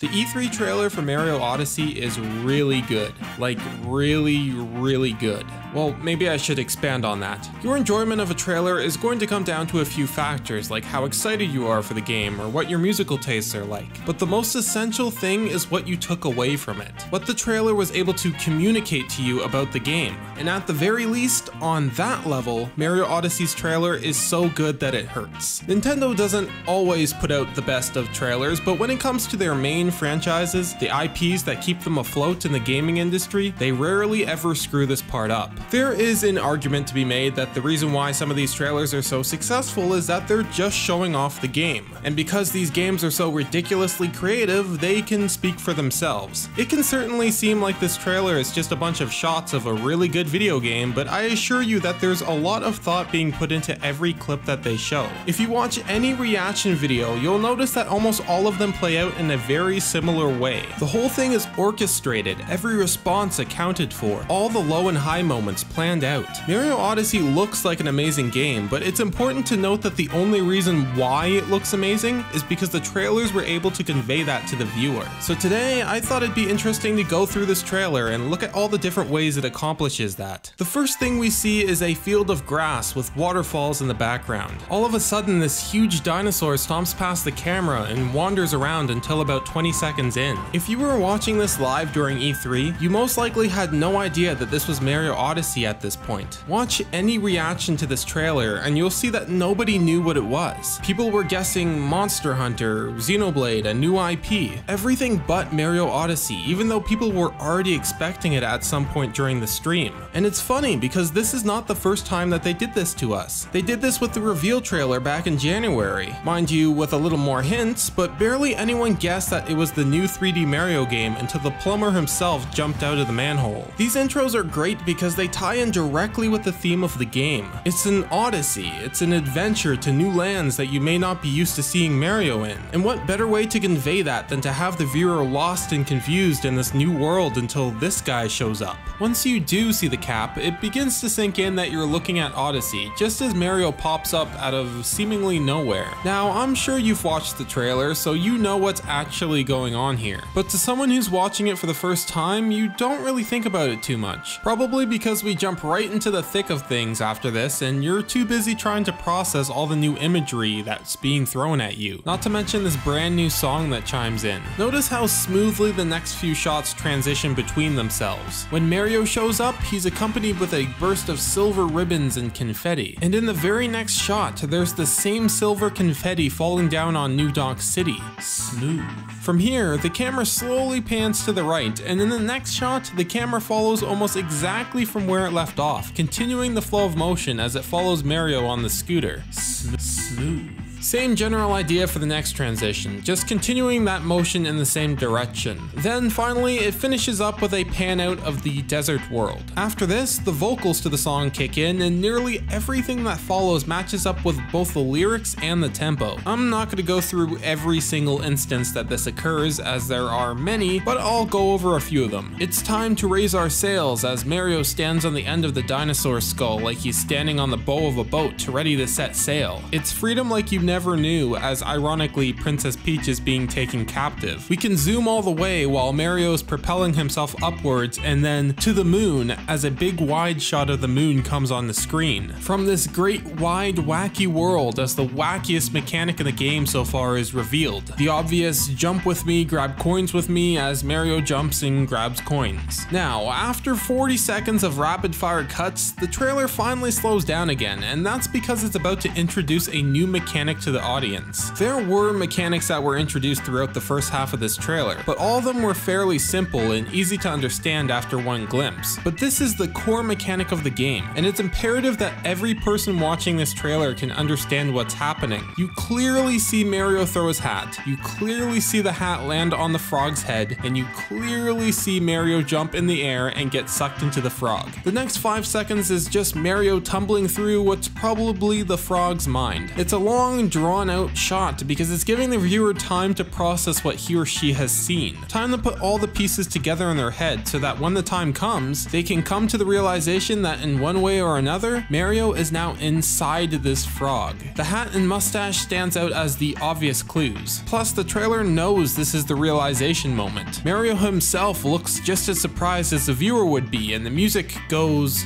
The E3 trailer for Mario Odyssey is really good. Like, really good. Well, maybe I should expand on that. Your enjoyment of a trailer is going to come down to a few factors, like how excited you are for the game or what your musical tastes are like. But the most essential thing is what you took away from it. What the trailer was able to communicate to you about the game. And at the very least, on that level, Mario Odyssey's trailer is so good that it hurts. Nintendo doesn't always put out the best of trailers, but when it comes to their main franchises, the IPs that keep them afloat in the gaming industry, they rarely ever screw this part up. There is an argument to be made that the reason why some of these trailers are so successful is that they're just showing off the game. And because these games are so ridiculously creative, they can speak for themselves. It can certainly seem like this trailer is just a bunch of shots of a really good video game, but I assure you that there's a lot of thought being put into every clip that they show. If you watch any reaction video, you'll notice that almost all of them play out in a very similar way. The whole thing is orchestrated, every response accounted for, all the low and high moments planned out. Mario Odyssey looks like an amazing game, but it's important to note that the only reason why it looks amazing is because the trailers were able to convey that to the viewer. So today, I thought it'd be interesting to go through this trailer and look at all the different ways it accomplishes that. The first thing we see is a field of grass with waterfalls in the background. All of a sudden, this huge dinosaur stomps past the camera and wanders around until about 20 seconds in. If you were watching this live during E3, you most likely had no idea that this was Mario Odyssey at this point. Watch any reaction to this trailer and you'll see that nobody knew what it was. People were guessing Monster Hunter, Xenoblade, a new IP, everything but Mario Odyssey, even though people were already expecting it at some point during the stream. And it's funny because this is not the first time that they did this to us. They did this with the reveal trailer back in January. Mind you, with a little more hints, but barely anyone guessed that it was the new 3D Mario game until the plumber himself jumped out of the manhole. These intros are great because they tie in directly with the theme of the game. It's an odyssey, it's an adventure to new lands that you may not be used to seeing Mario in. And what better way to convey that than to have the viewer lost and confused in this new world until this guy shows up. Once you do see the cap, it begins to sink in that you're looking at Odyssey, just as Mario pops up out of seemingly nowhere. Now, I'm sure you've watched the trailer, so you know what's actually going on here. But to someone who's watching it for the first time, you don't really think about it too much. Probably because we jump right into the thick of things after this and you're too busy trying to process all the new imagery that's being thrown at you. Not to mention this brand new song that chimes in. Notice how smoothly the next few shots transition between themselves. When Mario shows up, he's accompanied with a burst of silver ribbons and confetti. And in the very next shot, there's the same silver confetti falling down on New Donk City. Smooth. From here, the camera slowly pans to the right, and in the next shot, the camera follows almost exactly from where it left off, continuing the flow of motion as it follows Mario on the scooter. Smooth. Same general idea for the next transition, just continuing that motion in the same direction. Then finally, it finishes up with a pan out of the desert world. After this, the vocals to the song kick in and nearly everything that follows matches up with both the lyrics and the tempo. I'm not going to go through every single instance that this occurs, as there are many, but I'll go over a few of them. It's time to raise our sails as Mario stands on the end of the dinosaur skull like he's standing on the bow of a boat ready to set sail. It's freedom like you've never knew, as ironically Princess Peach is being taken captive. We can zoom all the way while Mario's propelling himself upwards and then to the moon as a big wide shot of the moon comes on the screen. From this great wide wacky world as the wackiest mechanic in the game so far is revealed. The obvious jump with me, grab coins with me as Mario jumps and grabs coins. Now, after 40 seconds of rapid fire cuts, the trailer finally slows down again, and that's because it's about to introduce a new mechanic to the audience. There were mechanics that were introduced throughout the first half of this trailer, but all of them were fairly simple and easy to understand after one glimpse. But this is the core mechanic of the game, and it's imperative that every person watching this trailer can understand what's happening. You clearly see Mario throw his hat, you clearly see the hat land on the frog's head, and you clearly see Mario jump in the air and get sucked into the frog. The next 5 seconds is just Mario tumbling through what's probably the frog's mind. It's a long, drawn out shot because it's giving the viewer time to process what he or she has seen. Time to put all the pieces together in their head so that when the time comes, they can come to the realization that in one way or another, Mario is now inside this frog. The hat and mustache stands out as the obvious clues. Plus, the trailer knows this is the realization moment. Mario himself looks just as surprised as the viewer would be, and the music goes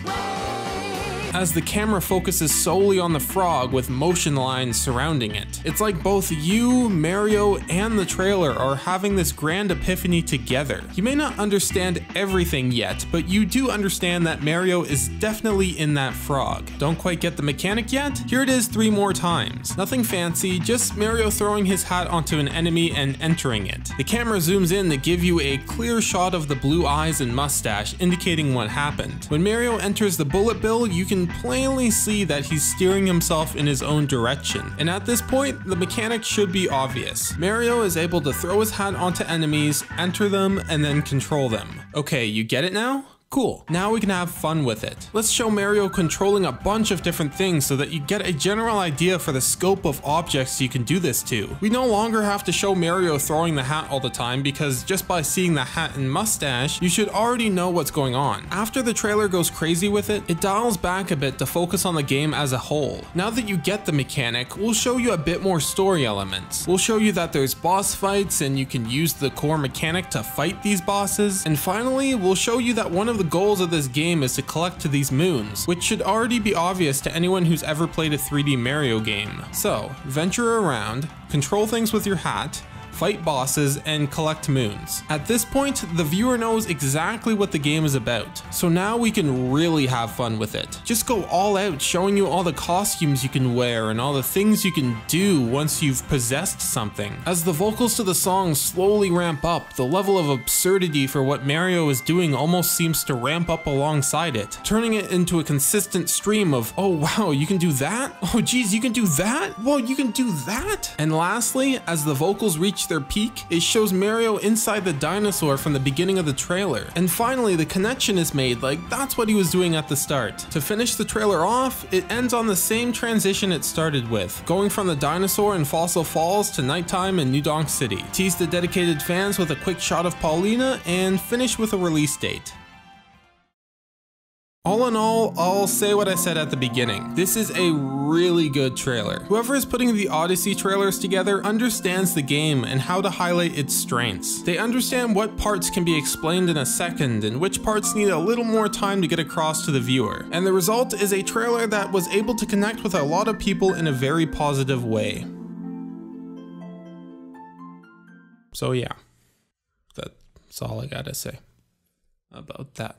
as the camera focuses solely on the frog with motion lines surrounding it. It's like both you, Mario, and the trailer are having this grand epiphany together. You may not understand everything yet, but you do understand that Mario is definitely in that frog. Don't quite get the mechanic yet? Here it is 3 more times. Nothing fancy, just Mario throwing his hat onto an enemy and entering it. The camera zooms in to give you a clear shot of the blue eyes and mustache indicating what happened. When Mario enters the bullet bill, you can plainly see that he's steering himself in his own direction. And at this point, the mechanic should be obvious. Mario is able to throw his hat onto enemies, enter them, and then control them. Okay, you get it now? Cool, now we can have fun with it. Let's show Mario controlling a bunch of different things so that you get a general idea for the scope of objects you can do this to. We no longer have to show Mario throwing the hat all the time because just by seeing the hat and mustache, you should already know what's going on. After the trailer goes crazy with it, it dials back a bit to focus on the game as a whole. Now that you get the mechanic, we'll show you a bit more story elements. We'll show you that there's boss fights and you can use the core mechanic to fight these bosses. And finally, we'll show you that one of the goals of this game is to collect to these moons, which should already be obvious to anyone who's ever played a 3D Mario game. So, venture around, control things with your hat, fight bosses, and collect moons. At this point, the viewer knows exactly what the game is about, so now we can really have fun with it. Just go all out, showing you all the costumes you can wear and all the things you can do once you've possessed something. As the vocals to the song slowly ramp up, the level of absurdity for what Mario is doing almost seems to ramp up alongside it, turning it into a consistent stream of, oh wow, you can do that? Oh geez, you can do that? Whoa, you can do that? And lastly, as the vocals reach their peak, it shows Mario inside the dinosaur from the beginning of the trailer. And finally, the connection is made like that's what he was doing at the start. To finish the trailer off, it ends on the same transition it started with, going from the dinosaur in Fossil Falls to nighttime in New Donk City. Tease the dedicated fans with a quick shot of Paulina and finish with a release date. All in all, I'll say what I said at the beginning. This is a really good trailer. Whoever is putting the Odyssey trailers together understands the game and how to highlight its strengths. They understand what parts can be explained in a second and which parts need a little more time to get across to the viewer. And the result is a trailer that was able to connect with a lot of people in a very positive way. So yeah, that's all I gotta say about that.